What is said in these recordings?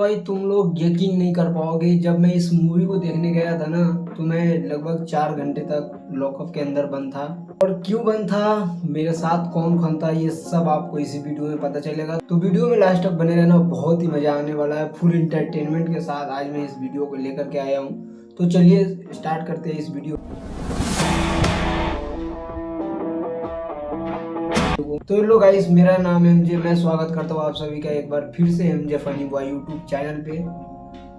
भाई तुम लोग यकीन नहीं कर पाओगे, जब मैं इस मूवी को देखने गया था ना, तो मैं लगभग 4 घंटे तक लॉकअप के अंदर बंद था। और क्यों बंद था, मेरे साथ कौन कौन था, ये सब आपको इसी वीडियो में पता चलेगा। तो वीडियो में लास्ट तक बने रहना, बहुत ही मजा आने वाला है। फुल इंटरटेनमेंट के साथ आज मैं इस वीडियो को लेकर के आया हूँ। तो चलिए स्टार्ट करते हैं इस वीडियो। तो हेलो गाइस, मेरा नाम है एमजे। मैं स्वागत करता हूँ आप सभी का एक बार फिर से MJ funny boy YouTube channel पे।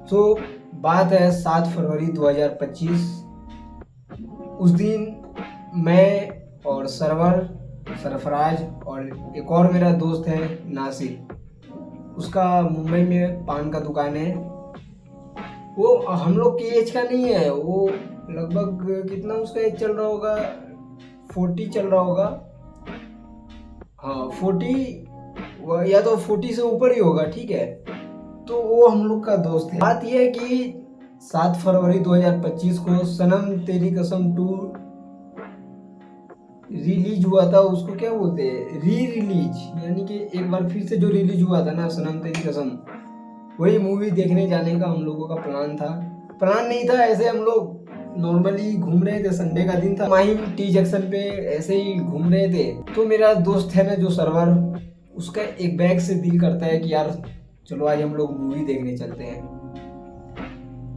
तो बात है 7 फरवरी 2025। उस दिन मैं और सरफराज और एक और मेरा दोस्त है नासिर, उसका मुंबई में पान का दुकान है। वो हम लोग की एज का नहीं है, वो लगभग कितना उसका एज चल रहा होगा, 40 चल रहा होगा। हाँ 40 या तो 40 से ऊपर ही होगा, ठीक है। तो वो हम लोग का दोस्त है। बात यह है कि 7 फरवरी 2025 को सनम तेरी कसम 2 रिलीज हुआ था। उसको क्या बोलते हैं, री रिलीज, यानी कि एक बार फिर से जो रिलीज हुआ था ना सनम तेरी कसम, वही मूवी देखने जाने का हम लोगों का प्लान था। प्लान नहीं था, ऐसे हम लोग नॉर्मली घूम रहे थे। संडे का दिन था, माहिम टी जंक्शन पे ऐसे ही घूम रहे थे। तो मेरा दोस्त है ना जो सरवर, उसका एक बैग से दिल करता है कि यार चलो आज हम लोग मूवी देखने चलते हैं।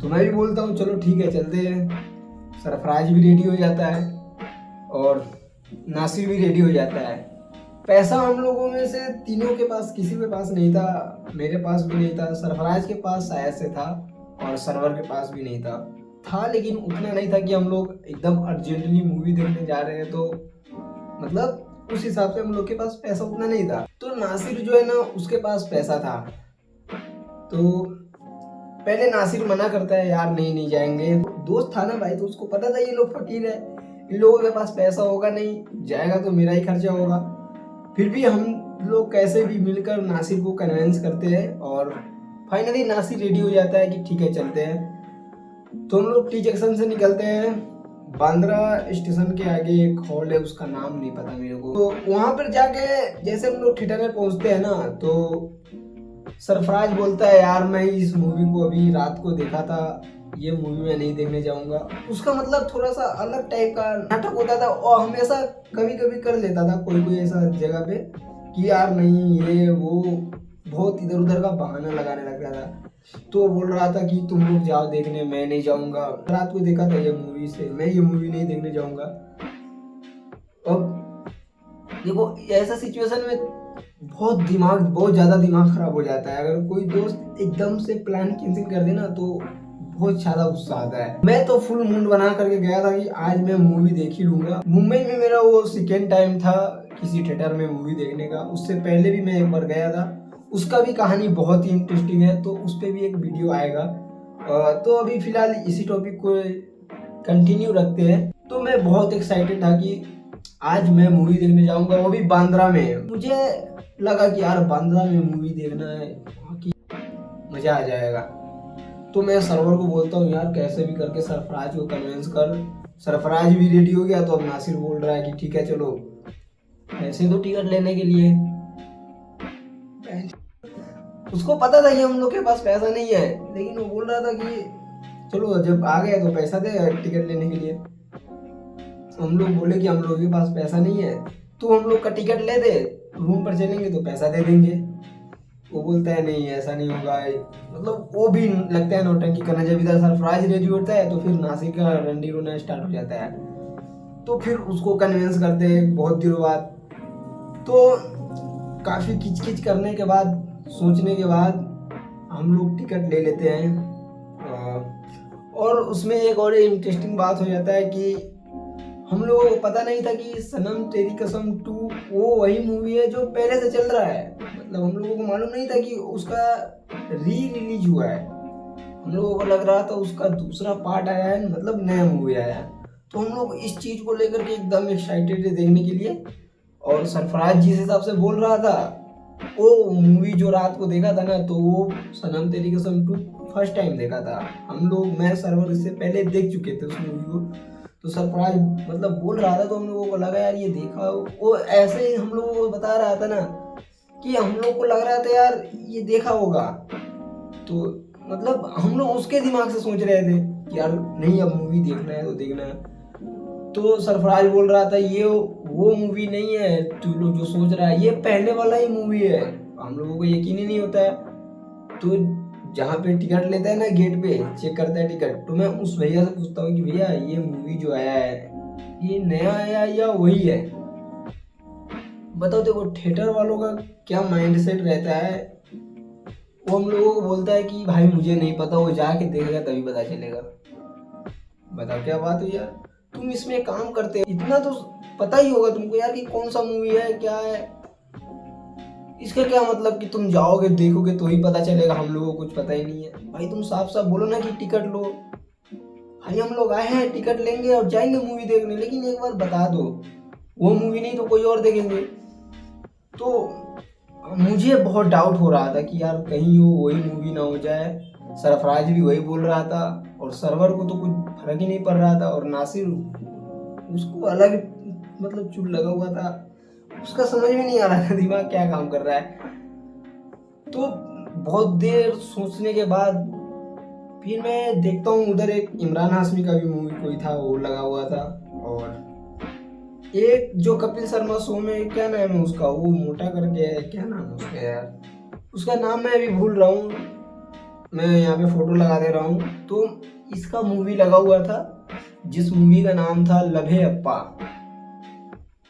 तो मैं भी बोलता हूँ चलो ठीक है चलते हैं। सरफराज भी रेडी हो जाता है और नासिर भी रेडी हो जाता है। पैसा हम लोगों में से तीनों के पास किसी के पास नहीं था। मेरे पास भी नहीं था, सरफराज के पास शायद से था और सरवर के पास भी नहीं था, लेकिन उतना नहीं था कि हम लोग एकदम अर्जेंटली मूवी देखने जा रहे हैं। तो मतलब उस हिसाब से हम लोग के पास पैसा उतना नहीं था। तो नासिर जो है ना, उसके पास पैसा था। तो पहले नासिर मना करता है, यार नहीं नहीं जाएंगे। दोस्त था ना भाई, तो उसको पता था ये लोग फकीर है, इन लोगों के पास पैसा होगा नहीं, जाएगा तो मेरा ही खर्चा होगा। फिर भी हम लोग कैसे भी मिलकर नासिर को कन्विंस करते हैं और फाइनली नासिर रेडी हो जाता है कि ठीक है चलते हैं। तो हम लोग टी जंक्शन से निकलते हैं। बांद्रा स्टेशन के आगे एक हॉल है, उसका नाम नहीं पता मेरे को। तो वहां पर जाके जैसे हम लोग थिएटर में पहुंचते हैं ना, तो सरफराज बोलता है, यार मैं इस मूवी को अभी रात को देखा था, ये मूवी मैं नहीं देखने जाऊंगा। उसका मतलब थोड़ा सा अलग टाइप का नाटक होता था और हमेशा कभी कभी कर लेता था कोई कोई ऐसा जगह पे कि यार नहीं ये वो, बहुत इधर उधर का बहाना लगाने लग गया था। तो बोल रहा था कि तुम लोग जाओ देखने, मैं नहीं जाऊंगा। रात को देखा था ये मूवी से, मैं ये मूवी नहीं देखने जाऊंगा। अब देखो ऐसा सिचुएशन में बहुत ज्यादा दिमाग खराब हो जाता है। अगर कोई दोस्त एकदम से प्लान कैंसिल कर देना तो बहुत ज्यादा गुस्सा आता है। मैं तो फुल मूड बना करके गया था कि आज मैं मूवी देख ही लूंगा। मुंबई में मेरा वो सेकेंड टाइम था किसी थिएटर में मूवी देखने का। उससे पहले भी मैं एक बार गया था, उसका भी कहानी बहुत ही इंटरेस्टिंग है, तो उस पर भी एक वीडियो आएगा। तो अभी फिलहाल इसी टॉपिक को कंटिन्यू रखते हैं। तो मैं बहुत एक्साइटेड था कि आज मैं मूवी देखने जाऊंगा, वो भी बांद्रा में। मुझे लगा कि यार बांद्रा में मूवी देखना है, वहाँ की मजा आ जाएगा। तो मैं सरवर को बोलता हूँ, यार कैसे भी करके सरफराज को कन्विंस कर। सरफराज भी रेडी हो गया। तो अब नासिर बोल रहा है कि ठीक है चलो, पैसे तो टिकट लेने के लिए। उसको पता था कि हम लोग के पास पैसा नहीं है, लेकिन वो बोल रहा था कि चलो जब आ गए तो पैसा दे टिकट लेने के लिए। हम लोग बोले कि हम लोग के पास पैसा नहीं है, तो हम लोग का टिकट ले दे, रूम पर चलेंगे तो पैसा दे देंगे। वो बोलता है नहीं ऐसा नहीं होगा। मतलब वो भी लगता है नौटंकी करना। जब इधर सरफराज रेडी होता है तो फिर नासिर का रंडी रोना स्टार्ट हो जाता है। तो फिर उसको कन्विंस करते हैं बहुत दिनों बाद। तो काफ़ी किचकिच करने के बाद, सोचने के बाद हम लोग टिकट ले लेते हैं। और उसमें एक और इंटरेस्टिंग बात हो जाता है कि हम लोगों को पता नहीं था कि सनम तेरी कसम 2 वो वही मूवी है जो पहले से चल रहा है। मतलब हम लोगों को मालूम नहीं था कि उसका री रिलीज हुआ है। हम लोगों को लग रहा था उसका दूसरा पार्ट आया है, मतलब नया मूवी आया है। तो हम लोग इस चीज को लेकर के एकदम एक्साइटेड थे देखने के लिए। और सरफराज जिस हिसाब से बोल रहा था, वो मूवी जो रात को देखा था ना, तो वो सनम तेरी कसम 2 फर्स्ट टाइम देखा था हम लोग। मैं सरवर इससे पहले देख चुके थे उस मूवी को। तो सरफराज मतलब बोल रहा था तो हम लोगों को लगा यार ये देखा। वो ऐसे ही हम लोगों को बता रहा था ना कि हम लोग को लग रहा था यार ये देखा होगा। तो मतलब हम लोग उसके दिमाग से सोच रहे थे कि यार नहीं, अब मूवी देखना है तो देखना है। तो सरफराज बोल रहा था ये वो मूवी नहीं है तू लोग जो सोच रहा है, ये पहले वाला ही मूवी है। हम लोगों को यकीन ही नहीं होता है। तो जहाँ पे टिकट लेता है ना, गेट पे चेक करता है टिकट, तो मैं उस भैया से पूछता हूँ कि भैया ये मूवी जो आया है ये नया आया या वही है। बताओ, देखो थिएटर वालों का क्या माइंडसेट रहता है। वो हम लोगों को बोलता है कि भाई मुझे नहीं पता, वो जाके देखेगा तभी पता चलेगा। बताओ क्या बात हुई यार। तुम इसमें काम करते हो, इतना तो पता ही होगा तुमको यार कि कौन सा मूवी है क्या है। इसका क्या मतलब कि तुम जाओगे देखोगे तो ही पता चलेगा, हम लोगों को कुछ पता ही नहीं है। भाई तुम साफ साफ बोलो ना कि टिकट लो। भाई हम लोग आए हैं, टिकट लेंगे और जाएंगे मूवी देखने, लेकिन एक बार बता दो वो मूवी नहीं तो कोई और देखेंगे। तो मुझे बहुत डाउट हो रहा था कि यार कहीं वो वही मूवी ना हो जाए। सरफराज भी वही बोल रहा था और सरवर को तो कुछ फर्क ही नहीं पड़ रहा था, और नासिर उसको अलग मतलब चुल लगा हुआ था। उसका समझ में नहीं आ रहा था दिमाग क्या काम कर रहा है। तो बहुत देर सोचने के बाद फिर मैं देखता हूँ उधर एक इमरान हाशमी का भी मूवी कोई था, वो लगा हुआ था। और एक जो कपिल शर्मा शो में क्या नाम है उसका, वो मोटा करके है, क्या नाम है उसका यार, उसका नाम मैं अभी भूल रहा हूँ। मैं यहाँ पे फोटो लगा दे रहा हूँ। तो इसका मूवी लगा हुआ था जिस मूवी का नाम था लभे अप्पा।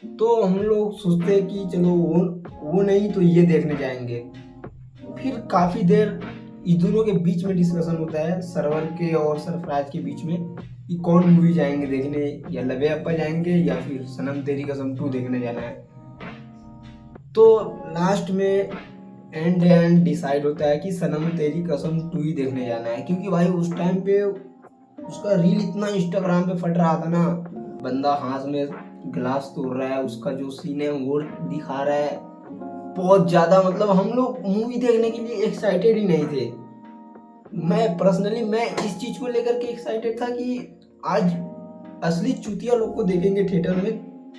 तो हम लोग सोचते कि चलो वो नहीं तो ये देखने जाएंगे। फिर काफी देर इस दोनों के बीच में डिस्कशन होता है, सरवर के और सरफराज के बीच में, कि कौन मूवी जाएंगे देखने, या लवे अप्पा जाएंगे या फिर सनम तेरी कसम 2 देखने जाना है। तो लास्ट में एंड डिसाइड होता है कि सनम तेरी कसम 2 ही देखने जाना है, क्योंकि भाई उस टाइम पे उसका रील इतना इंस्टाग्राम पे फट रहा था ना। बंदा हाथ में गिलास तोड़ रहा है, उसका जो सीन है वो दिखा रहा है बहुत ज्यादा। मतलब हम लोग मूवी देखने के लिए एक्साइटेड ही नहीं थे। मैं पर्सनली इस चीज को लेकर के एक्साइटेड था कि आज असली चूतिया लोग को देखेंगे थिएटर में,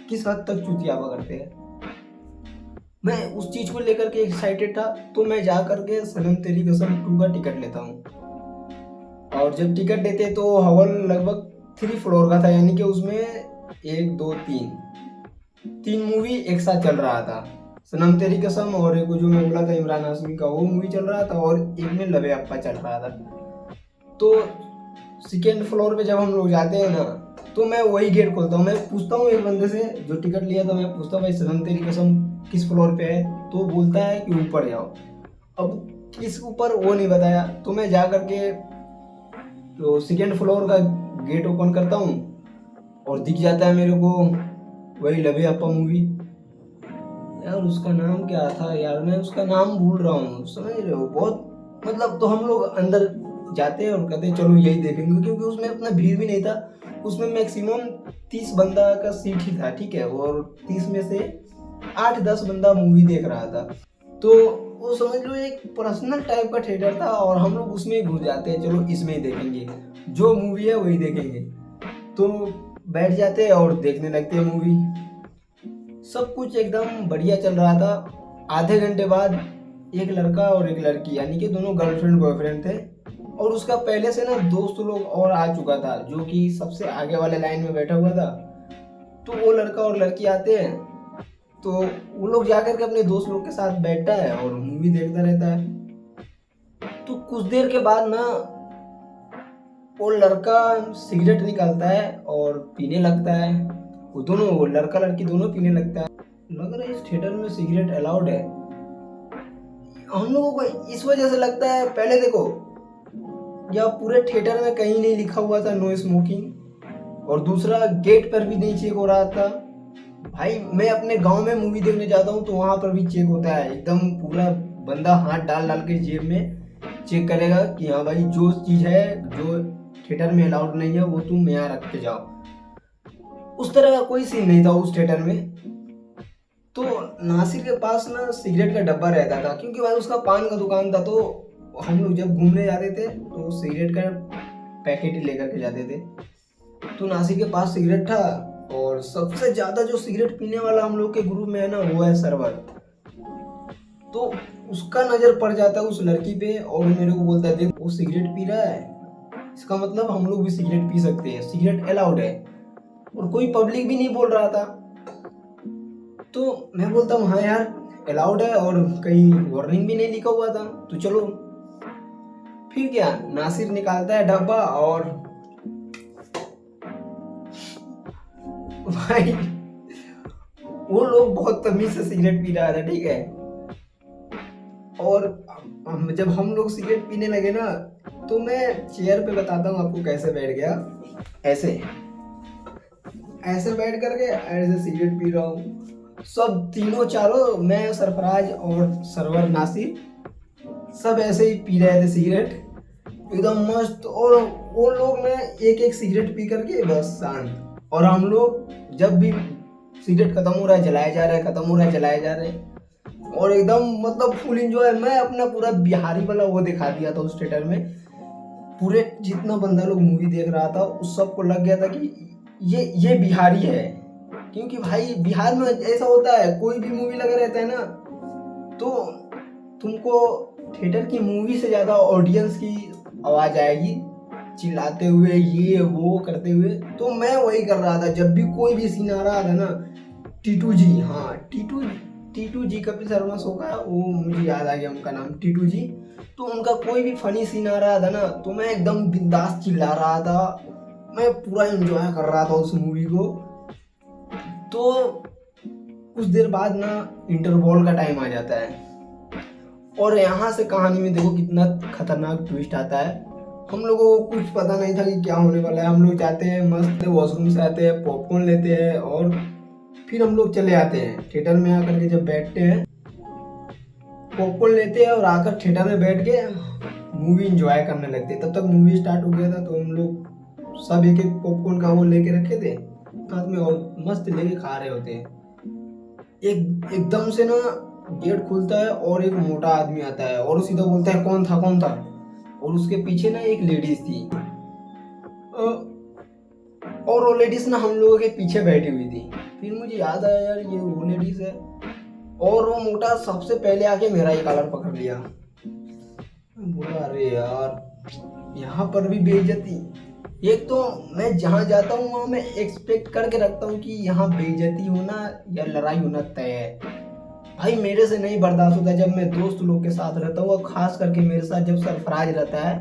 किस हद तक चूतिया करते हैं। मैं उस चीज को लेकर के एक्साइटेड था। तो मैं जा करके सनम तेरी कसम 2 का टिकट लेता हूँ। और जब टिकट लेते तो हॉल लगभग 3 फ्लोर का था, यानी कि उसमें 1 2 3 मूवी एक साथ चल रहा था। सनम तेरी कसम और एक जो मैं बोला था इमरान हाशमी का, वो मूवी चल रहा था, और एक में लवे अप्पा चल रहा था। तो सेकेंड फ्लोर पे जब हम लोग जाते हैं ना, तो मैं वही गेट खोलता हूँ। मैं पूछता हूँ एक बंदे से जो टिकट लिया था, मैं पूछता हूँ भाई सनम तेरी कसम किस फ्लोर पे है, तो बोलता है कि ऊपर जाओ। अब किस ऊपर वो नहीं बताया। तो मैं जा करके तो सेकेंड फ्लोर का गेट ओपन करता हूँ और दिख जाता है मेरे को वही लवे अप्पा मूवी। यार उसका नाम क्या था यार, मैं उसका नाम भूल रहा हूँ, समझ रहे हो बहुत मतलब। तो हम लोग अंदर जाते हैं और कहते हैं चलो यही देखेंगे, क्योंकि उसमें उतना भीड़ भी नहीं था। उसमें मैक्सिमम 30 बंदा का सीट ही था, ठीक है, और 30 में से 8-10 बंदा मूवी देख रहा था। तो वो समझ लो एक पर्सनल टाइप का थिएटर था, और हम लोग उसमें ही घुस जाते हैं, चलो इसमें ही देखेंगे, जो मूवी है वही देखेंगे। तो बैठ जाते हैं और देखने लगते हैं मूवी। सब कुछ एकदम बढ़िया चल रहा था। आधे घंटे बाद एक लड़का और एक लड़की, यानी कि दोनों गर्लफ्रेंड बॉयफ्रेंड थे, और उसका पहले से ना दोस्त लोग और आ चुका था जो कि सबसे आगे वाले लाइन में बैठा हुआ था। तो वो लड़का और लड़की आते हैं, तो वो लोग जाकर के अपने दोस्त लोग के साथ बैठता है और मूवी देखता रहता है। तो कुछ देर के बाद ना वो लड़का सिगरेट निकालता है और पीने लगता है। वो दोनों, वो लड़का लड़की दोनों पीने लगता है। लग रहा है इस थिएटर में सिगरेट अलाउड है। हम लोगों को इस वजह से लगता है, पहले देखो या पूरे थिएटर में कहीं नहीं लिखा हुआ था नो स्मोकिंग, और दूसरा गेट पर भी नहीं चेक हो रहा था। भाई मैं अपने गांव में मूवी देखने जाता हूँ तो वहां पर भी चेक होता है, एकदम पूरा बंदा हाथ डाल डाल के जेब में चेक करेगा कि हाँ भाई जो चीज है जो थिएटर में अलाउड नहीं है वो तुम यहाँ रख के जाओ। उस तरह का कोई सीन नहीं था उस थिएटर में। तो नासिर के पास ना सिगरेट का डब्बा रहता था, क्योंकि भाई उसका पान का दुकान था। तो हम लोग जब घूमने जाते थे तो सिगरेट का पैकेट ही लेकर के जाते थे। तो नासिर के पास सिगरेट था, और सबसे ज्यादा जो सिगरेट पीने वाला हम लोग के ग्रुप में है ना वो है सरवर। तो उसका नज़र पड़ जाता है उस लड़की पे और मेरे को बोलता है देख वो सिगरेट पी रहा है, इसका मतलब हम लोग भी सिगरेट पी सकते हैं, सिगरेट अलाउड है। और कोई पब्लिक भी नहीं बोल रहा था। तो मैं बोलता हूँ हाँ यार अलाउड है और कहीं वार्निंग भी नहीं लिखा हुआ था, तो चलो। फिर क्या, नासिर निकालता है डब्बा और भाई वो लोग बहुत तमीज से सिगरेट पी रहा था, ठीक है। और जब हम लोग सिगरेट पीने लगे ना, तो मैं चेयर पे बताता हूँ आपको कैसे बैठ गया। ऐसे ऐसे बैठ करके ऐसे सिगरेट पी रहा हूँ। सब तीनों चारों, मैं सरफराज और सरवर नासिर, सब ऐसे ही पी रहे थे सिगरेट एकदम मस्त। और वो लोग ना एक एक सिगरेट पी करके बस शांत, और हम लोग जब भी सिगरेट खत्म हो रहा है जलाए जा रहे हैं, खत्म हो रहा है जलाए जा रहे हैं, और एकदम मतलब फुल एंजॉय। मैं अपना पूरा बिहारी वाला वो दिखा दिया था उस थिएटर में। पूरे जितना बंदा लोग मूवी देख रहा था उस सबको लग गया था कि ये बिहारी है। क्योंकि भाई बिहार में ऐसा होता है, कोई भी मूवी लगा रहता है ना, तो तुमको थिएटर की मूवी से ज़्यादा ऑडियंस की आवाज़ आएगी चिल्लाते हुए, ये वो करते हुए। तो मैं वही कर रहा था, जब भी कोई भी सीन आ रहा था ना। टीटू जी, हाँ टीटू जी कपिल शर्मा शो का, वो मुझे याद आ गया उनका नाम, टीटू जी। तो उनका कोई भी फनी सीन आ रहा था ना, तो मैं एकदम बिंदास चिल्ला रहा था। मैं पूरा एंजॉय कर रहा था उस मूवी को। तो कुछ देर बाद ना इंटरवॉल का टाइम आ जाता है, और यहाँ से कहानी में देखो कितना खतरनाक ट्विस्ट आता है। हम लोगों को कुछ पता नहीं था कि क्या होने वाला है। हम लोग जाते हैं मस्त, वॉशरूम से आते हैं, पॉपकॉर्न लेते हैं, और फिर हम लोग चले आते हैं थिएटर में। आकर के जब बैठते हैं, पॉपकॉर्न लेते हैं और आकर थिएटर में बैठ के मूवी एंजॉय करने लगते हैं। तब तक मूवी स्टार्ट हो गया था, तो हम लोग सब एक एक पॉपकॉर्न का वो लेके रखे थे साथ में, और मस्त लेके खा रहे होते हैं। एकदम से ना गेट खुलता है और एक मोटा आदमी आता है और सीधा बोलता है कौन था कौन था। और उसके पीछे ना एक लेडीज थी, और वो लेडीज ना हम लोगों के पीछे बैठी हुई थी। फिर मुझे याद आया यार ये वो लेडीज है, और वो मोटा सबसे पहले आके मेरा ही कॉलर पकड़ लिया। बोला अरे यार यहाँ पर भी बेइज्जती। एक तो मैं जहाँ जाता हूँ वहाँ मैं एक्सपेक्ट करके रखता हूँ कि यहाँ बेइज्जती होना या लड़ाई होना तय है। भाई मेरे से नहीं बर्दाश्त होता जब मैं दोस्त लोग के साथ रहता हूँ, और खास करके मेरे साथ जब सरफराज रहता है,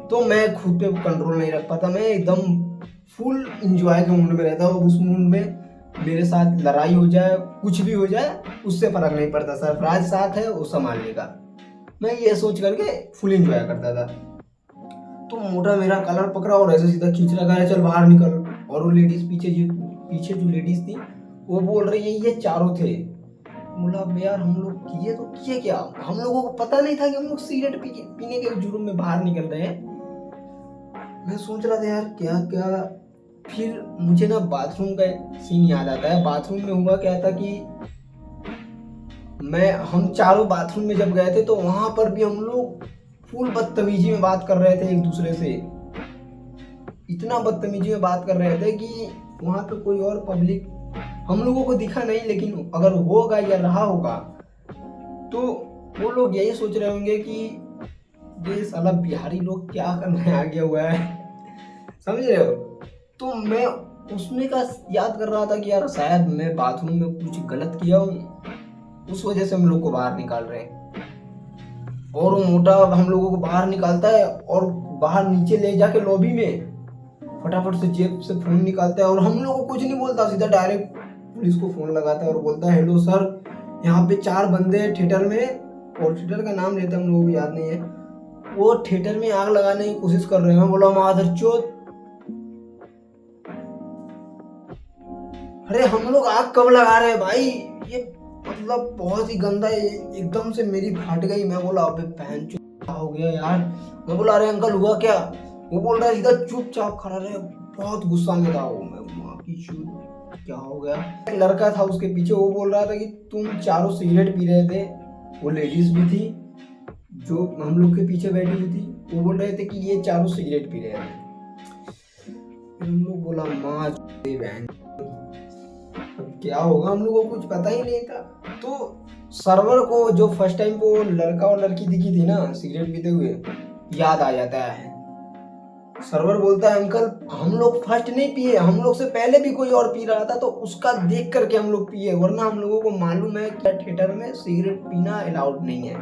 तो मैं खुद पे कंट्रोल नहीं रख पाता। मैं एकदम फुल इंजॉय के मूड में रहता हूँ। उस मूड में मेरे साथ लड़ाई हो जाए, कुछ भी हो जाए, उससे फर्क नहीं पड़ता, सरफराज साथ है वो संभाल लेगा। मैं ये सोच करके फुल इंजॉय करता था। तो मोटा मेरा कलर पकड़ा और ऐसे सीधा खींच रहा है चल बाहर निकल। और वो लेडीज पीछे जो लेडीज थी वो बोल रही है ये चारों थे। बोला यार हम लोग किए तो किए क्या, हम लोगों को पता नहीं था कि हम लोग सिगरेट पीने के जुर्म में बाहर निकल रहे हैं। मैं सोच रहा था यार क्या क्या। फिर मुझे ना बाथरूम का सीन याद आता है। बाथरूम में हुआ क्या था कि हम चारों बाथरूम में जब गए थे, तो वहां पर भी हम लोग फुल बदतमीजी में बात कर रहे थे एक दूसरे से। इतना बदतमीजी में बात कर रहे थे कि वहां पे कोई और पब्लिक हम लोगों को दिखा नहीं, लेकिन अगर होगा या रहा होगा तो वो लोग यही सोच रहे होंगे कि ये साला बिहारी लोग क्या करने आ गया हुआ है। समझ रहे हो। तो मैं उसमें का याद कर रहा था कि यार शायद मैं बाथरूम में कुछ गलत किया हूँ, उस वजह से हम लोग को बाहर निकाल रहे हैं। और वो मोटा हम लोगों को बाहर निकालता है और बाहर नीचे ले जाके लॉबी में फटाफट से जेब से फोन निकालता है, और हम लोग को कुछ नहीं बोलता, सीधा डायरेक्ट पुलिस को फोन लगाता है और बोलता है हेलो सर, यहाँ पे 4 बंदे हैं थिएटर में, और थिएटर का नाम लेते हम लोगों को याद नहीं है, वो थिएटर में आग लगाने की कोशिश कर रहे हैं। बोला माधरचोद, अरे हम लोग आग कब लगा रहे हैं भाई, ये मतलब बहुत ही गंदा है। एकदम से मेरी फट गई। मैं बोला अबे बहन क्या हो गया यार। मैं बोला अरे अंकल हुआ क्या। वो बोल रहा है सीधा चुपचाप खड़ा रहे। बहुत गुस्सा में था वो। मैं माँ की चूत क्या हो गया। एक लड़का था उसके पीछे, वो बोल रहा था कि तुम चारों सिगरेट पी रहे थे। वो लेडीज भी थी जो हम लोग के पीछे बैठी हुई थी, वो बोल रहे थे कि ये चारों सिगरेट पी रहे थे। हम लोग बोला माँ बहन अब क्या होगा, हम लोगों को कुछ पता ही नहीं था। तो सर्वर को जो फर्स्ट टाइम को लड़का और लड़की दिखी थी ना सिगरेट पीते हुए, याद आ जाता है। सर्वर बोलता है अंकल हम लोग फर्स्ट नहीं पिए, हम लोग से पहले भी कोई और पी रहा था तो उसका देख करके हम लोग पिए, वरना हम लोगों को मालूम है कि थिएटर में सिगरेट पीना अलाउड नहीं है।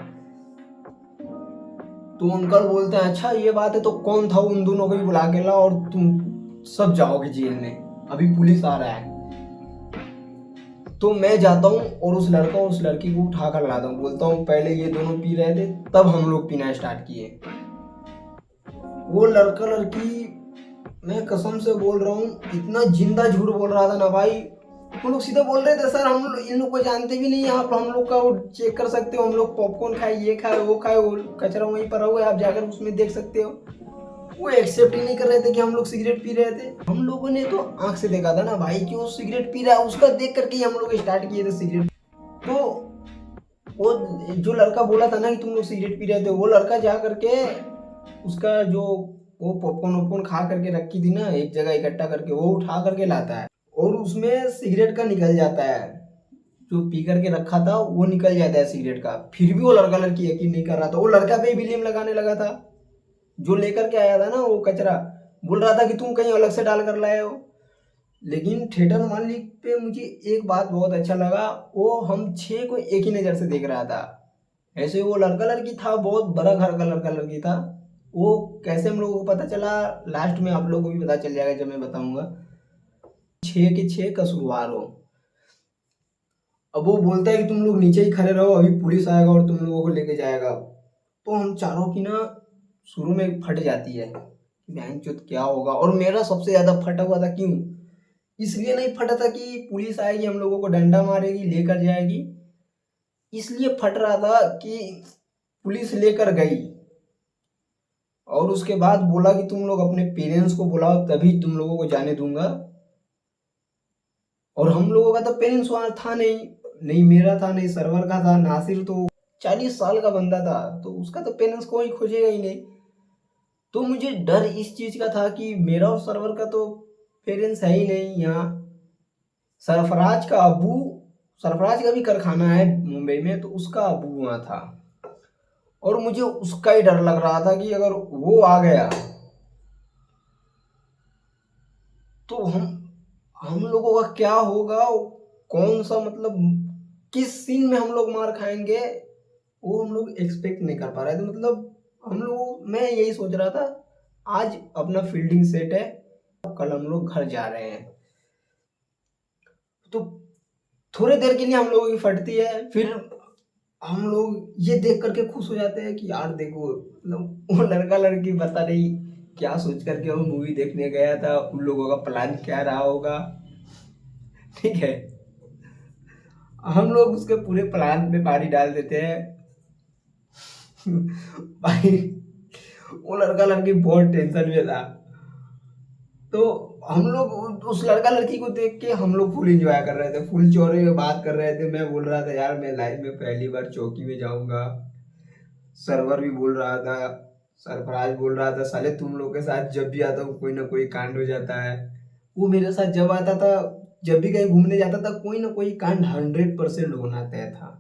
तो अंकल बोलते हैं अच्छा ये बात है, तो कौन था उन दोनों को भी बुला के ला और तुम सब जाओगे जेल में, अभी पुलिस आ रहा है। तो मैं जाता हूँ और उस लड़का और उस लड़की को उठा कर लाता हूँ, बोलता हूँ पहले ये दोनों पी रहे थे तब हम लोग पीना स्टार्ट किए। वो लड़का लड़की, मैं कसम से बोल रहा हूँ, इतना जिंदा झूठ बोल रहा था ना भाई। वो लोग सीधे बोल रहे थे सर हम लोग इन लोग को जानते भी नहीं, यहाँ पर हम लोग का वो चेक कर सकते हो, हम लोग पॉपकॉर्न खाए, ये खाए वो खाए, वो कचरा वहीं पर हुआ है आप जाकर उसमें देख सकते हो। वो एक्सेप्ट ही नहीं कर रहे थे कि हम लोग सिगरेट पी रहे थे। हम लोगों ने तो आंख से देखा था ना भाई कि वो सिगरेट पी रहा है, उसका देख करके ही हम लोग स्टार्ट किए थे सिगरेट। तो वो जो लड़का बोला था ना कि तुम लोग सिगरेट पी रहे थे, वो लड़का जा करके उसका जो वो पॉपकॉर्न वॉपकॉर्न खा करके रखी थी ना एक जगह इकट्ठा करके, वो उठा करके लाता है और उसमें सिगरेट का निकल जाता है, जो पी करके रखा था वो निकल जाता है सिगरेट का। फिर भी वो लड़का लड़की यकीन नहीं कर रहा था, वो लड़का पे ही ब्लेम लगाने लगा था। जो लेकर के आया था ना वो कचरा, बोल रहा था कि तुम कहीं अलग से डाल कर लाए हो। लेकिन थिएटर मालिक पे मुझे एक बात बहुत अच्छा लगा, वो हम 6 को एक ही नज़र से देख रहा था। ऐसे वो लड़का लड़की था, बहुत बड़ा घर का लड़का लड़की था। वो कैसे हम लोगों को पता चला लास्ट में आप लोगों को भी पता चल जाएगा जब मैं बताऊंगा। 6 के 6 कसूरवार हो। अब वो बोलता है कि तुम लोग नीचे ही खड़े रहो, अभी पुलिस आएगा और तुम लोगों को लेके जाएगा। तो हम चारों की ना शुरू में फट जाती है, बहनचोद क्या होगा। और मेरा सबसे ज्यादा फटा हुआ था, क्यों? इसलिए नहीं फटा था कि पुलिस आएगी हम लोगों को डंडा मारेगी लेकर जाएगी, इसलिए फट रहा था कि पुलिस लेकर गई और उसके बाद बोला कि तुम लोग अपने पेरेंट्स को बुलाओ तभी तुम लोगों को जाने दूंगा। और हम लोगों का तो पेरेंट्स वहां था नहीं, नहीं मेरा था नहीं सर्वर का था। नासिर तो 40 साल का बंदा था, तो उसका तो पेरेंट्स कोई खोजेगा ही नहीं। तो मुझे डर इस चीज का था कि मेरा और सर्वर का तो पेरेंट्स है ही नहीं यहाँ। सरफराज का अबू, सरफराज का भी कारखाना है मुंबई में, तो उसका अबू वहाँ था और मुझे उसका ही डर लग रहा था कि अगर वो आ गया तो हम लोगों का क्या होगा, कौन सा मतलब किस सीन में हम लोग मार खाएंगे, वो हम लोग एक्सपेक्ट नहीं कर पा रहे थे। मतलब हम लोग, मैं यही सोच रहा था आज अपना फील्डिंग सेट है, कल हम लोग घर जा रहे हैं। तो थोड़ी देर के लिए हम लोगों की फटती है, फिर हम लोग ये देख करके खुश हो जाते हैं कि यार देखो, मतलब वो लड़का लड़की बता नहीं क्या सोच करके वो मूवी देखने गया था, उन लोगों का प्लान क्या रहा होगा। ठीक है, हम लोग उसके पूरे प्लान पे पानी डाल देते हैं। भाई वो लड़का लड़की बहुत टेंशन में था, तो हम लोग उस लड़का लड़की को देख के हम लोग फुल एंजॉय कर रहे थे, फुल चौड़े में बात कर रहे थे। मैं बोल रहा था यार मैं लाइफ में पहली बार चौकी में जाऊंगा। सर्वर भी बोल रहा था, सरफराज बोल रहा था साले तुम लोग के साथ जब भी आता हूँ कोई ना कोई कांड हो जाता है। वो मेरे साथ जब आता था, जब भी कहीं घूमने जाता था, कोई ना कोई कांड 100% होना तय था।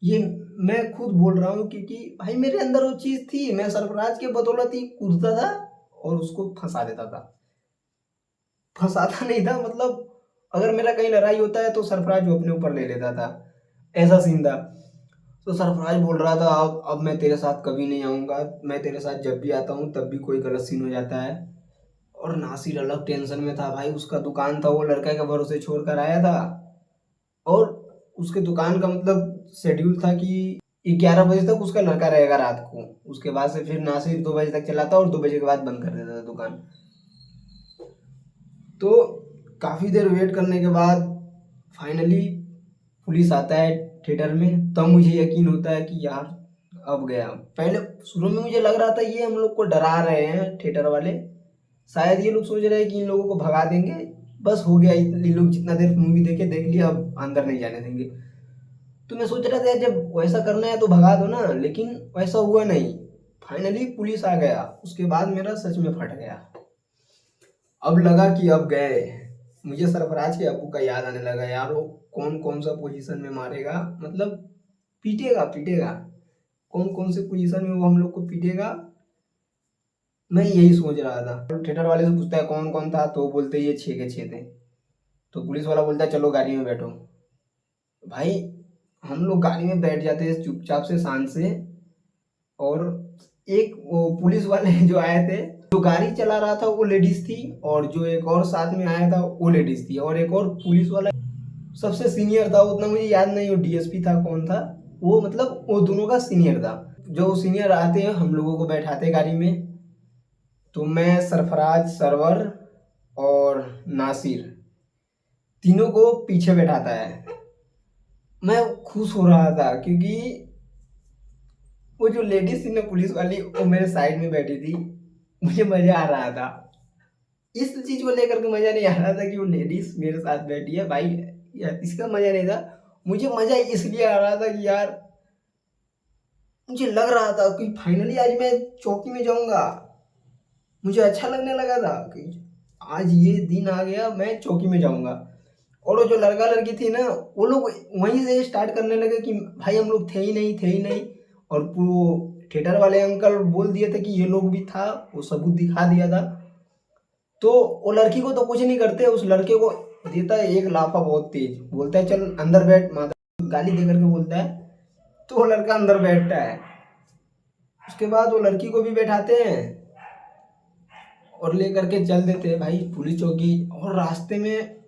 ये मैं खुद बोल रहा हूँ क्योंकि भाई मेरे अंदर वो चीज थी, मैं सरफराज के बदौलत ही कूदता था और उसको फंसा देता था। फंसाता नहीं था मतलब, अगर मेरा कहीं लड़ाई होता है तो सरफराज वो अपने ऊपर ले लेता था, ऐसा सीन था। तो सरफराज बोल रहा था अब मैं तेरे साथ कभी नहीं आऊँगा, मैं तेरे साथ जब भी आता हूँ तब भी कोई गलत सीन हो जाता है। और नासिर अलग टेंशन में था भाई, उसका दुकान था, वो लड़का के भरोसे छोड़ कर आया था और उसके दुकान का मतलब शेड्यूल था कि 11 बजे तक उसका लड़का रहेगा रात को, उसके बाद से फिर नासिर 2 बजे तक चलाता और 2 बजे के बाद बंद कर देता था दुकान। तो काफ़ी देर वेट करने के बाद फाइनली पुलिस आता है थिएटर में, तब मुझे यकीन होता है कि यार अब गया। पहले शुरू में मुझे लग रहा था ये हम लोग को डरा रहे हैं थिएटर वाले, शायद ये लोग सोच रहे हैं कि इन लोगों को भगा देंगे, बस हो गया, इन लोग जितना देर मूवी देख लिया अब अंदर नहीं जाने देंगे। तो मैं सोच रहा था जब वैसा करना है तो भगा दो ना, लेकिन वैसा हुआ नहीं। फाइनली पुलिस आ गया, उसके बाद मेरा सच में फट गया। अब लगा कि अब गए, मुझे सरफराज के अब्बू का याद आने लगा यार। वो कौन कौन सा पोजीशन में मारेगा, मतलब पीटेगा पीटेगा, कौन कौन से पोजीशन में वो हम लोग को पीटेगा। मैं यही सोच रहा था। थिएटर वाले से पूछता है कौन कौन था, तो बोलते ये 6 के 6 थे। तो पुलिस वाला बोलता है चलो गाड़ी में बैठो। भाई हम लोग गाड़ी में बैठ जाते हैं चुपचाप से, शांत से। और एक वो पुलिस वाले जो आए थे, जो गाड़ी चला रहा था वो लेडीज थी, और जो एक और साथ में आया था वो लेडीज थी, और एक और पुलिस वाला सबसे सीनियर था, उतना मुझे याद नहीं वो डीएसपी था कौन था वो, मतलब वो दोनों का सीनियर था। जो सीनियर आते हैं हम लोगों को बैठाते गाड़ी में, तो मैं, सरफराज, सरवर और नासिर, तीनों को पीछे बैठाता है। मैं खुश हो रहा था क्योंकि वो जो लेडीज थी ना पुलिस वाली, वो मेरे साइड में बैठी थी। मुझे मजा आ रहा था, इस चीज को लेकर के मजा नहीं आ रहा था कि वो लेडीज मेरे साथ बैठी है भाई, यार इसका मजा नहीं था। मुझे मजा इसलिए आ रहा था कि यार मुझे लग रहा था कि फाइनली आज मैं चौकी में जाऊंगा। मुझे अच्छा लगने लगा था कि आज ये दिन आ गया, मैं चौकी में जाऊंगा। और वो जो लड़का लड़की थी ना, वो लोग वहीं से स्टार्ट करने लगे कि भाई हम लोग थे ही नहीं, थे ही नहीं। और वो थिएटर वाले अंकल बोल दिए थे कि ये लोग भी था, वो सबूत दिखा दिया था। तो वो लड़की को तो कुछ नहीं करते, उस लड़के को देता है एक लाफा बहुत तेज, बोलता है चल अंदर बैठ, माता गाली दे करके बोलता है। तो वो लड़का अंदर बैठता है। उसके बाद वो लड़की को भी बैठाते हैं और ले करके चल देते हैं भाई पुलिस चौकी। और रास्ते में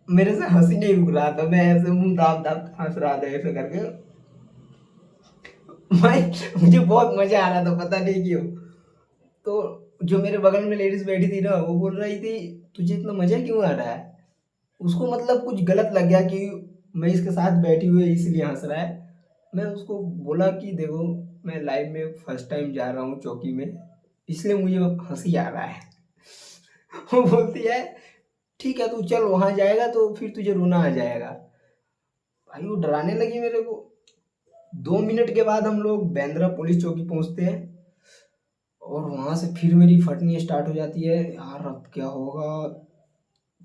मेरे से हंसी नहीं रुक रहा था, मैं ऐसे मुंह दाब दाब हंस रहा था ऐसे करके। भाई मुझे बहुत मजा आ रहा था, पता नहीं क्यों। तो जो मेरे बगल में लेडीज बैठी थी ना, वो बोल रही थी तुझे इतना मजा क्यों आ रहा है। उसको मतलब कुछ गलत लग गया कि मैं इसके साथ बैठी हुई इसलिए हंस रहा है। मैं उसको बोला कि देखो मैं लाइफ में फर्स्ट टाइम जा रहा हूँ चौकी में, इसलिए मुझे हंसी आ रहा है। वो बोलती है ठीक है तू चल, वहां जाएगा तो फिर तुझे रोना आ जाएगा। भाई वो डराने लगी मेरे को। 2 मिनट के बाद हम लोग बेंद्रा पुलिस चौकी पहुंचते हैं, और वहां से फिर मेरी फटनी स्टार्ट हो जाती है, यार अब क्या होगा।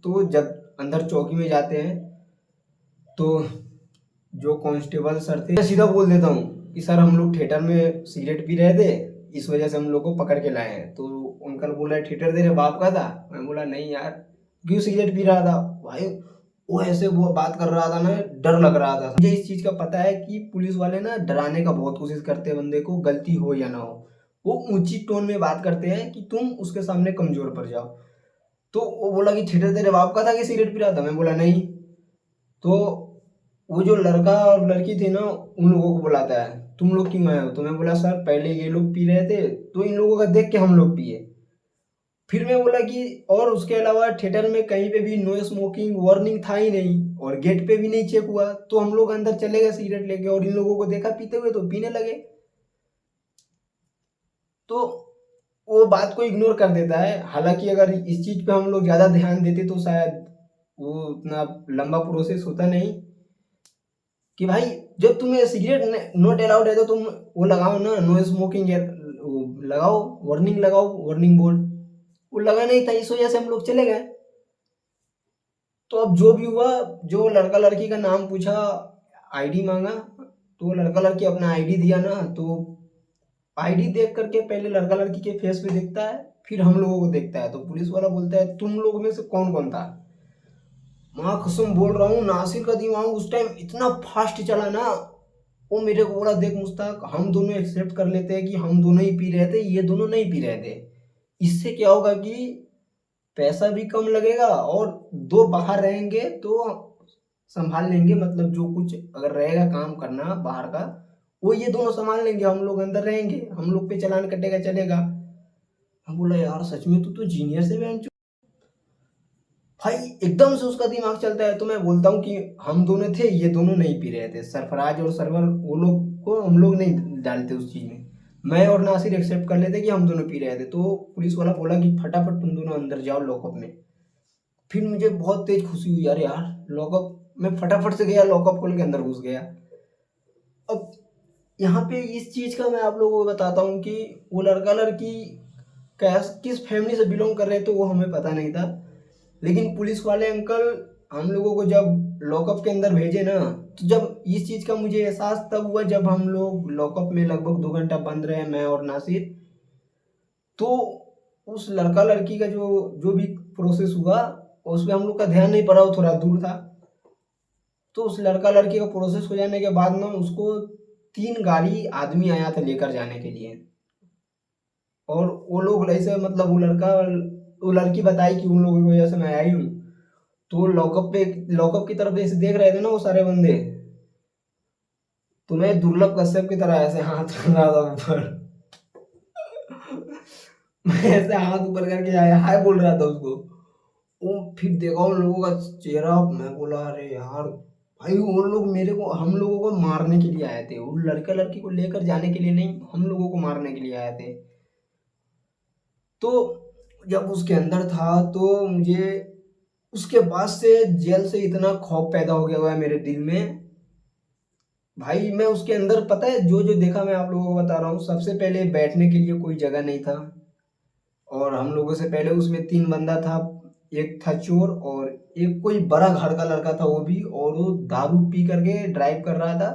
तो जब अंदर चौकी में जाते हैं, तो जो कांस्टेबल सर थे, मैं सीधा बोल देता हूँ कि सर हम लोग थिएटर में सिगरेट पी रहे थे, इस वजह से हम लोग को पकड़ के लाए हैं। तो अंकल बोला थिएटर तेरे बाप का था। मैं बोला नहीं यार, क्यों सिगरेट पी रहा था भाई। वो ऐसे वो बात कर रहा था ना, डर लग रहा था। मुझे इस चीज का पता है कि पुलिस वाले ना डराने का बहुत कोशिश करते हैं बंदे को, गलती हो या ना हो। वो ऊंची टोन में बात करते हैं कि तुम उसके सामने कमजोर पड़ जाओ। तो वो बोला कि थिएटर तेरे बाप का था कि सिगरेट पी रहा था। मैं बोला नहीं। तो वो जो लड़का और लड़की थे ना, उन लोगों को बुलाता है तुम लोग क्यों आए हो। तो मैं बोला सर पहले ये लोग पी रहे थे, तो इन लोगों का देख के हम लोग पिए। फिर मैं बोला कि और उसके अलावा थिएटर में कहीं पे भी नो स्मोकिंग वार्निंग था ही नहीं, और गेट पे भी नहीं चेक हुआ। तो हम लोग अंदर चले गए सिगरेट लेके, और इन लोगों को देखा पीते हुए तो पीने लगे। तो वो बात को इग्नोर कर देता है। हालांकि अगर इस चीज पे हम लोग ज्यादा ध्यान देते तो शायद वो उतना लंबा प्रोसेस होता नहीं। कि भाई जब तुम्हें सिगरेट नॉट अलाउड है तो तुम वो लगाओ ना, नो स्मोकिंग लगाओ, वार्निंग लगाओ, वार्निंग बोर्ड। वो लगा नहीं था, इस वजह से हम लोग चले गए। तो अब जो भी हुआ, जो लड़का लड़की का नाम पूछा, आईडी मांगा, तो वो लड़का लड़की अपना आईडी दिया ना। तो आईडी देख करके पहले लड़का लड़की के फेस पे देखता है, फिर हम लोगों को देखता है। तो पुलिस वाला बोलता है तुम लोगों में से कौन कौन था। माँ कसम बोल रहा हूँ, नासिर का दिमाग उस टाइम इतना फास्ट चला ना। वो मेरे को बोला देख मुश्ताक, हम दोनों एक्सेप्ट कर लेते हैं कि हम दोनों ही पी रहे थे, ये दोनों नहीं पी रहे थे। इससे क्या होगा कि पैसा भी कम लगेगा, और दो बाहर रहेंगे तो संभाल लेंगे, मतलब जो कुछ अगर रहेगा काम करना बाहर का, वो ये दोनों संभाल लेंगे, हम लोग अंदर रहेंगे, हम लोग पे चालान कटेगा चलेगा। हम बोला यार सच में तू तो जीनियस है बहन। भाई एकदम से उसका दिमाग चलता है। तो मैं बोलता हूँ कि हम दोनों थे, ये दोनों नहीं पी रहे थे, सरफराज और सरवर, वो लोग को हम लोग नहीं डालते उस चीज में। मैं और नासिर एक्सेप्ट कर लेते कि हम दोनों पी रहे थे। तो पुलिस वाला बोला कि फटाफट तुम दोनों अंदर जाओ लॉकअप में। फिर मुझे बहुत तेज खुशी हुई, यार यार लॉकअप। मैं फटाफट से गया, लॉकअप खोल के अंदर घुस गया। अब यहाँ पे इस चीज का मैं आप लोगों को बताता हूँ कि वो लड़का लड़की किस फैमिली से बिलोंग कर रहे थे वो हमें पता नहीं था। लेकिन पुलिस वाले अंकल हम लोगों को जब लॉकअप के अंदर भेजे ना, तो जब इस चीज़ का मुझे एहसास तब हुआ जब हम लोग लॉकअप में लगभग 2 घंटा बंद रहे, मैं और नासिर। तो उस लड़का लड़की का जो जो भी प्रोसेस हुआ उसमें हम लोग का ध्यान नहीं पड़ा, वो थोड़ा दूर था। तो उस लड़का लड़की का प्रोसेस हो जाने के बाद ना उसको 3 गाड़ी आदमी आया था लेकर जाने के लिए। और वो लोग ऐसे मतलब वो लड़की बताई कि उन लोगों की वजह से मैं आई हूँ। तो लॉकअप की तरफ ऐसे देख रहे थे ना वो सारे बंदे, तो मैं दुर्लभ कश्यप की तरह ऐसे हाथ कर रहा था ऊपर। मैं ऐसे हाथ ऊपर करके आया हाय बोल रहा था उसको। वो फिर देखा उन लोगों का चेहरा, मैं बोला अरे यार भाई वो लोग मेरे को हम लोगों को मारने के लिए आए थे, वो लड़का लड़की को लेकर जाने के लिए नहीं, हम लोगों को मारने के लिए आए थे। तो जब उसके अंदर था तो मुझे उसके बाद से जेल से इतना खौफ पैदा हो गया हुआ है मेरे दिल में भाई। मैं उसके अंदर पता है जो जो देखा मैं आप लोगों को बता रहा हूँ। सबसे पहले बैठने के लिए कोई जगह नहीं था, और हम लोगों से पहले उसमें 3 बंदा था। एक था चोर और एक कोई बड़ा घर का लड़का था वो भी, और वो दारू पी करके ड्राइव कर रहा था।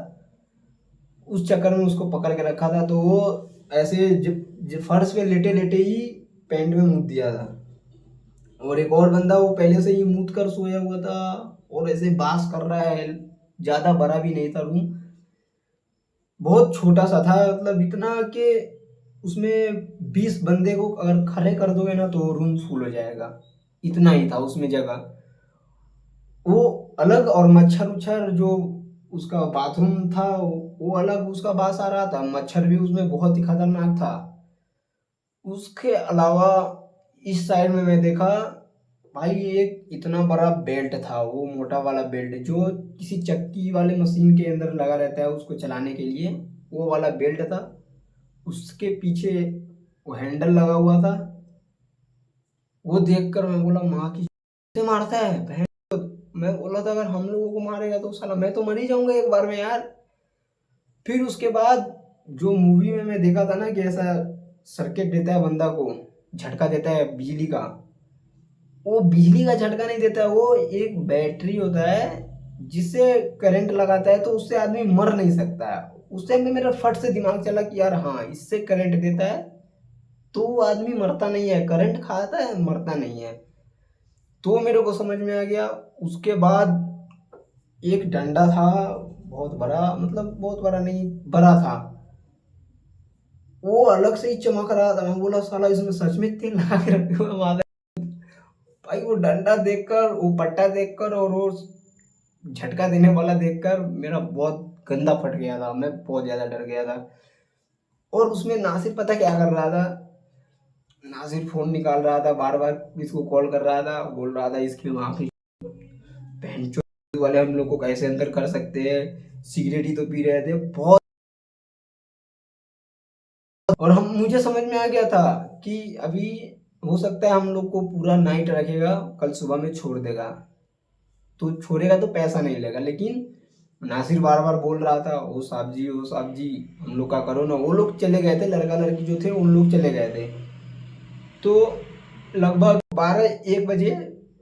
उस चक्कर में उसको पकड़ के रखा था, तो वो ऐसे फर्श पे लेटे लेटे ही पैंट में मुत दिया था। और एक और बंदा वो पहले से ही मूत कर सोया हुआ था और ऐसे बास कर रहा है। ज़्यादा बड़ा भी नहीं था रूम, बहुत छोटा सा था, मतलब इतना कि उसमें 20 बंदे को अगर खड़े कर दोगे ना तो रूम फुल हो जाएगा, इतना ही था उसमें जगह। वो अलग, और मच्छर उच्छर जो उसका बाथरूम था वो अलग, उसका बास आ रहा था, मच्छर भी उसमें बहुत ही खतरनाक था। उसके अलावा इस साइड में मैं देखा भाई एक इतना बड़ा बेल्ट था, वो मोटा वाला बेल्ट जो किसी चक्की वाले मशीन के अंदर लगा रहता है उसको चलाने के लिए, वो वाला बेल्ट था। उसके पीछे वो हैंडल लगा हुआ था। वो देखकर मैं बोला माँ की से मारता है बहन। मैं बोला था अगर हम लोगों को मारेगा तो साला मैं तो मर ही जाऊंगा एक बार में यार। फिर उसके बाद जो मूवी में मैं देखा था ना कि ऐसा सर्किट देता है बंदा को, झटका देता है बिजली का, वो बिजली का झटका नहीं देता है, वो एक बैटरी होता है जिससे करंट लगाता है तो उससे आदमी मर नहीं सकता है। उस टाइम में मेरा फट से दिमाग चला कि यार हाँ इससे करंट देता है तो वो आदमी मरता नहीं है, करंट खाता है मरता नहीं है। तो मेरे को समझ में आ गया। उसके बाद एक डंडा था बहुत बड़ा, मतलब बहुत बड़ा नहीं बड़ा था, वो अलग से ही चमक रहा था। मैं बोला साला इसमें सच में तेल लगा के रखे हुए मादर। भाई वो डंडा देखकर, वो पट्टा देखकर और वो झटका देने वाला देखकर मेरा बहुत गंदा फट गया था, मैं बहुत ज्यादा डर गया था। और उसमें नासिर पता क्या कर रहा था, नासिर फोन निकाल रहा था, बार बार इसको कॉल कर रहा था, बोल रहा था इसकी वहां पे बहन चोद वाले हम लोग को कैसे अंदर कर सकते हैं, सिगरेट ही तो पी रहे थे बहुत। और हम मुझे समझ में आ गया था कि अभी हो सकता है हम लोग को पूरा नाइट रखेगा, कल सुबह में छोड़ देगा। तो छोड़ेगा तो पैसा नहीं लेगा, लेकिन नासिर बार बार बोल रहा था ओ साहब जी ओ साहब जी हम लोग का करो ना। वो लोग चले गए थे, लड़का लड़की जो थे उन लोग चले गए थे। तो लगभग 12-1 बजे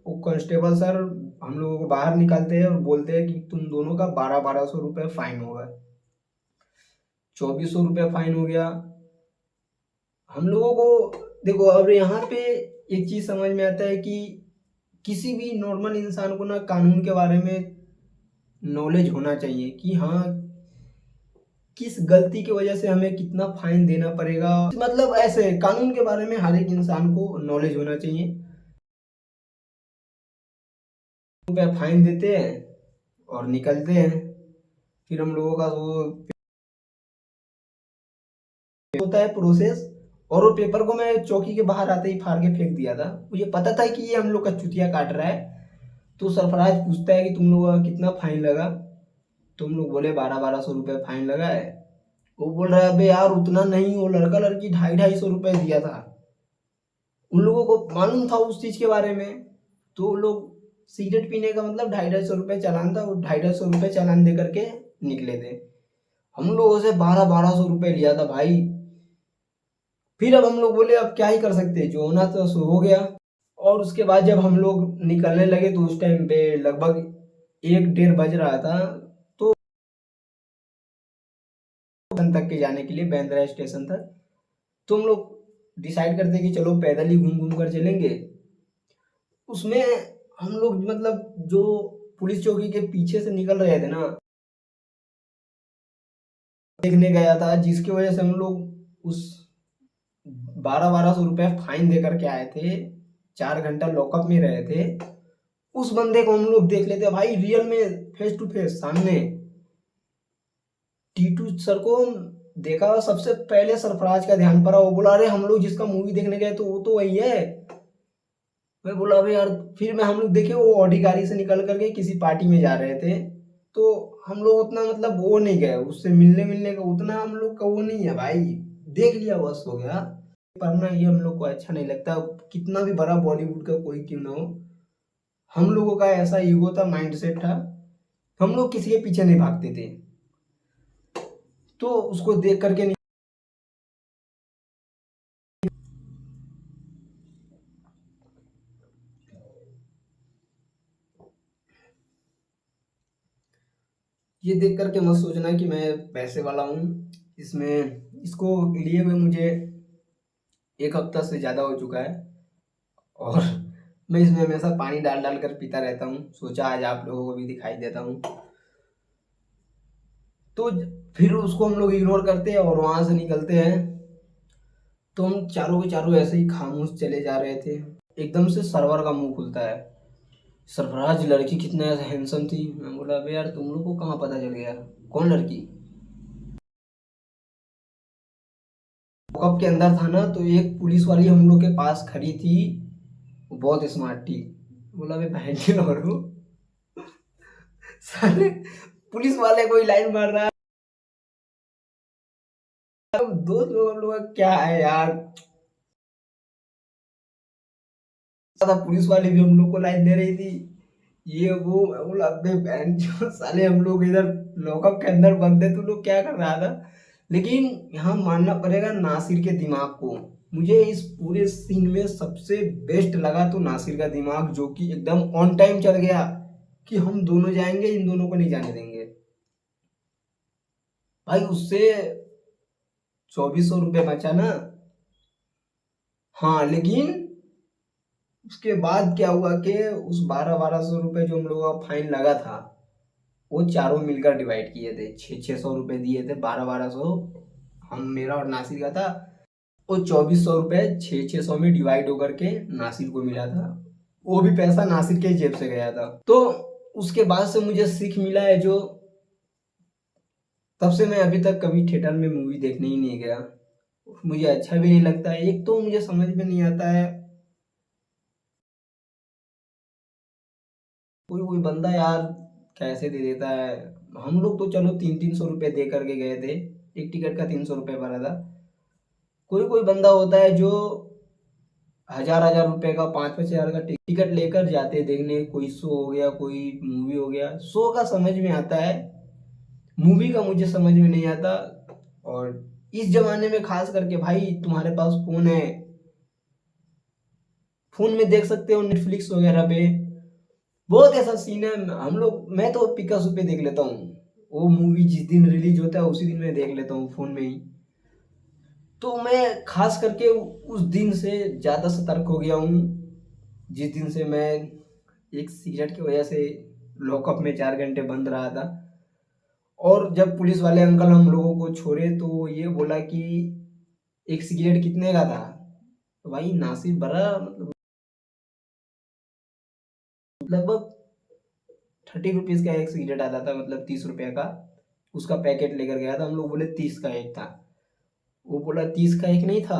वो कांस्टेबल सर हम लोगों को बाहर निकालते हैं और बोलते हैं कि तुम दोनों का 1200-1200 रुपये फाइन होगा। 2400 रुपये फाइन हो गया हम लोगों को। देखो अब यहाँ पे एक चीज समझ में आता है कि किसी भी नॉर्मल इंसान को ना कानून के बारे में नॉलेज होना चाहिए कि हाँ किस गलती की वजह से हमें कितना फाइन देना पड़ेगा। मतलब ऐसे कानून के बारे में हर एक इंसान को नॉलेज होना चाहिए। रुपया फाइन देते हैं और निकलते हैं। फिर हम लोगों का वो होता है प्रोसेस, और वो पेपर को मैं चौकी के बाहर आते ही फाड़ के फेंक दिया था। मुझे पता था कि ये हम लोग का चुतिया काट रहा है। तो सरफराज पूछता है कि तुम लोगों का कितना फाइन लगा। तुम लोग बोले 1200-1200 रुपये फाइन लगा है। वो बोल रहा है अबे यार उतना नहीं, वो लड़का लड़की 250-250 रुपये दिया था। उन लोगों को मालूम था उस चीज के बारे में। तो वो लोग सिगरेट पीने का मतलब 250-250 रुपये चालान था, वो 250-250 रुपये चालान दे करके निकले थे। हम लोगों से 1200-1200 रुपये लिया था भाई। फिर अब हम लोग बोले अब क्या ही कर सकते, जो होना तो सो हो गया। और उसके बाद जब हम लोग निकलने लगे तो उस टाइम पे लगभग 1 डेढ़ बज रहा था, तो स्टेशन तक के जाने के लिए, बांद्रा स्टेशन तक। तो हम लोग डिसाइड करते कि चलो पैदल ही घूम घूम कर चलेंगे। उसमें हम लोग मतलब जो पुलिस चौकी के पीछे से निकल रहे थे ना, देखने गया था, जिसकी वजह से हम लोग उस 1200 रुपये फाइन दे करके आए थे, 4 घंटा लॉकअप में रहे थे। उस बंदे को हम लोग देख लेते भाई, रियल में फेस टू फेस सामने। टीटू सर को देखा, सबसे पहले सरफराज का ध्यान पड़ा। वो बोला अरे हम लोग जिसका मूवी देखने गए तो वो तो वही है। मैं बोला अबे यार, फिर मैं हम लोग देखे वो ऑडी गाड़ी से निकल करके किसी पार्टी में जा रहे थे। तो हम लोग उतना मतलब वो नहीं गए, उससे मिलने मिलने का उतना हम लोग का वो नहीं है भाई। देख लिया बस हो गया। पढ़ना ये हम लोग को अच्छा नहीं लगता, कितना भी बड़ा बॉलीवुड का कोई क्यों ना हो। हम लोगों का ऐसा ईगो था, माइंडसेट था, हम लोग किसी के पीछे नहीं भागते थे। तो उसको देख करके नहीं, ये देख करके मत सोचना कि मैं पैसे वाला हूँ। इसमें इसको लिए हुए मुझे 1 हफ्ता से ज़्यादा हो चुका है, और मैं इसमें हमेशा पानी डाल डाल कर पीता रहता हूँ। सोचा आज आप लोगों को भी दिखाई देता हूँ। तो फिर उसको हम लोग इग्नोर करते हैं और वहाँ से निकलते हैं। तो हम चारों के चारों ऐसे ही खामोश चले जा रहे थे। एकदम से सरवर का मुंह खुलता है, सरफराज लड़की कितना हैंडसम थी। मैं बोला अबे यार तुम लोग को कहाँ पता चल गया, कौन लड़की? लॉकअप के अंदर था ना, तो एक पुलिस वाली हम लोग के पास खड़ी थी, वो बहुत स्मार्ट थी। बोला अबे बहन के और साले पुलिस वाले कोई लाइन मार रहा है। दोस्त लोग हम लोग का क्या है यार, था पुलिस वाले भी हम लोग को लाइन दे रही थी, ये वो। मैं बोला अबे बहन जो साले हम लोग इधर लॉकअप के अंदर बंद है, तू लोग क्या कर रहा था। लेकिन यहाँ मानना पड़ेगा नासिर के दिमाग को। मुझे इस पूरे सीन में सबसे बेस्ट लगा तो नासिर का दिमाग, जो कि एकदम ऑन टाइम चल गया कि हम दोनों जाएंगे, इन दोनों को नहीं जाने देंगे। भाई उससे 2400 रुपये बचा ना। हाँ लेकिन उसके बाद क्या हुआ कि उस 1200 रुपये जो हम लोगों का फाइन लगा था, वो चारों मिलकर डिवाइड किए थे। 600 रुपये दिए थे, 1200 हम, मेरा और नासिर का था। वो 2400 रुपये 600 में डिवाइड होकर के नासिर को मिला था। वो भी पैसा नासिर के जेब से गया था। तो उसके बाद से मुझे सीख मिला है, जो तब से मैं अभी तक कभी थिएटर में मूवी देखने ही नहीं गया। मुझे अच्छा भी नहीं लगता है। एक तो मुझे समझ में नहीं आता है, कोई कोई बंदा यार कैसे दे देता है। हम लोग तो चलो 300-300 रुपये दे करके गए थे, एक टिकट का 300 रुपये भरा था। कोई कोई बंदा होता है जो 1000-1000 रुपये का, 5-5 हज़ार का टिकट लेकर जाते हैं देखने। कोई शो हो गया, कोई मूवी हो गया। शो का समझ में आता है, मूवी का मुझे समझ में नहीं आता। और इस जमाने में खास करके भाई, तुम्हारे पास फोन है, फोन में देख सकते हो नेटफ्लिक्स वगैरह पे। बहुत ऐसा सीन है, हम लोग, मैं तो पिकासो पे देख लेता हूँ। वो मूवी जिस दिन रिलीज होता है उसी दिन मैं देख लेता हूँ फोन में ही। तो मैं खास करके उस दिन से ज़्यादा सतर्क हो गया हूँ, जिस दिन से मैं एक सिगरेट की वजह से लॉकअप में 4 घंटे बंद रहा था। और जब पुलिस वाले अंकल हम लोगों को छोड़े तो ये बोला कि एक सिगरेट कितने का था। तो भाई नासिर बड़ा मतलब लगभग 30 रुपीज़ का एक सिगरेट आता था, मतलब 30 रुपये का। उसका पैकेट लेकर गया था, हम लोग बोले 30 का एक था। वो बोला 30 का एक नहीं था,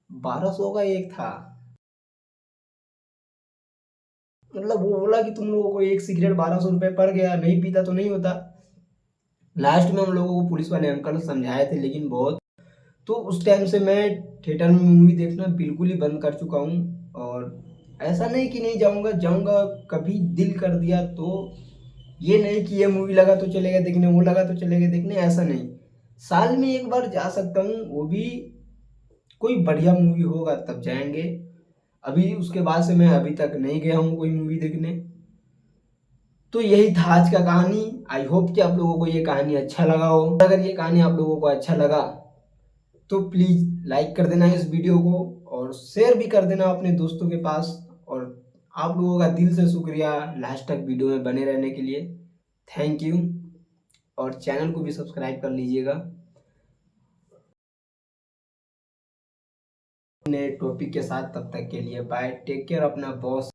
1200 का एक था। मतलब वो बोला कि तुम लोगों को एक सिगरेट 1200 रुपये पड़ गया, नहीं पीता तो नहीं होता। लास्ट में हम लोगों को पुलिस वाले अंकल समझाए थे, लेकिन बहुत। तो उस टाइम से मैं थिएटर में मूवी देखना बिल्कुल ही बंद कर चुका हूँ। और ऐसा नहीं कि नहीं जाऊँगा, जाऊँगा कभी दिल कर दिया तो। ये नहीं कि ये मूवी लगा तो चलेगा देखने, वो लगा तो चलेगा देखने, ऐसा नहीं। साल में एक बार जा सकता हूँ, वो भी कोई बढ़िया मूवी होगा तब जाएंगे। अभी उसके बाद से मैं अभी तक नहीं गया हूँ कोई मूवी देखने। तो यही था आज का कहानी। आई होप कि आप लोगों को ये कहानी अच्छा लगा हो। अगर ये कहानी आप लोगों को अच्छा लगा तो प्लीज़ लाइक कर देना इस वीडियो को और शेयर भी कर देना अपने दोस्तों के पास। और आप लोगों का दिल से शुक्रिया लास्ट तक वीडियो में बने रहने के लिए। Thank you. और चैनल को भी सब्सक्राइब कर लीजिएगा। नए टॉपिक के साथ, तब तक के लिए बाय, टेक केयर, अपना बॉस।